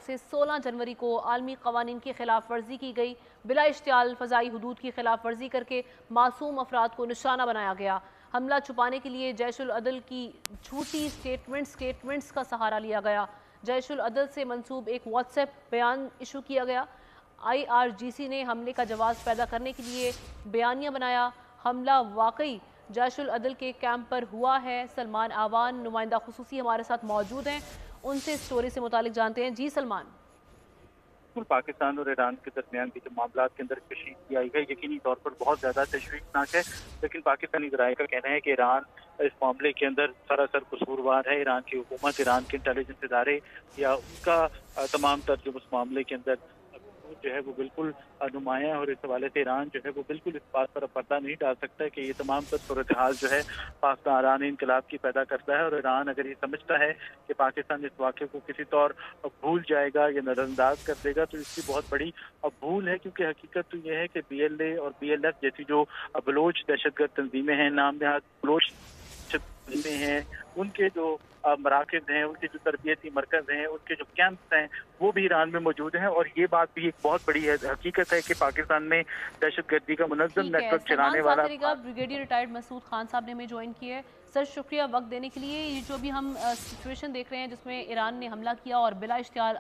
से 16 जनवरी को आलमी कवानीन की खिलाफ वर्जी की गई। बिला इश्तियाल फ़ज़ाई हुदूद की खिलाफ वर्जी करके मासूम अफराद को निशाना बनाया गया। हमला छुपाने के लिए जैशुल अदल की झूठी स्टेटमेंट्स का सहारा लिया गया। जैशुल अदल से मंसूब एक व्हाट्सएप बयान इशू किया गया। IRGC ने हमले का जवाब पैदा करने के लिए बयानिया बनाया। हमला वाकई जैशुल अदल के कैंप पर हुआ है। सलमान आवान नुमाइंदा खुसूसी हमारे साथ मौजूद हैं, उनसे स्टोरी से मुतालिक जानते हैं। जी सलमान। पाकिस्तान और ईरान के दरमियान के जो मामला के अंदर कशीदगी आई है, यकीनी तौर पर बहुत ज्यादा तशवीशनाक है। लेकिन पाकिस्तानी ज़राए का कहना है कि ईरान इस मामले के अंदर सरासर कसूरवार है। ईरान की हुकूमत, ईरान के इंटेलिजेंस इदारे या उनका तमाम तर जो उस मामले के अंदर जो है वो बिल्कुल नुमाया है। और इस हवाले से ईरान जो है वो बिल्कुल इस बात पर पर्दा नहीं डाल सकता कि ये तमाम तर सूरत हाल जो है पाकिस्तान इनकलाब की पैदा करता है। और ईरान अगर ये समझता है कि पाकिस्तान इस वाक़े को किसी तौर भूल जाएगा या नज़रअंदाज कर देगा तो इसकी बहुत बड़ी भूल है। क्योंकि हकीकत तो ये है कि BLA और BLF जैसी जो बलोच दहशतगर्द तंजीमें हैं, नाम नहाद बलोच तंजीमें हैं, उनके जो मराकज़ हैं, उनके जो तरबियती मरकज़ हैं, उनके जो कैंप्स हैं, वो भी ईरान में मौजूद हैं। और ये बात भी एक बहुत बड़ी हकीकत है कि पाकिस्तान में दहशतगर्दी का मुनज़्ज़म नेटवर्क चलाने वाला ब्रिगेडियर रिटायर्ड मसूद खान साहब ने हमें ज्वाइन किया है। सर शुक्रिया वक्त देने के लिए। ये जो भी हम सिचुएशन देख रहे हैं जिसमें ईरान ने हमला किया और बिला इश्तियाल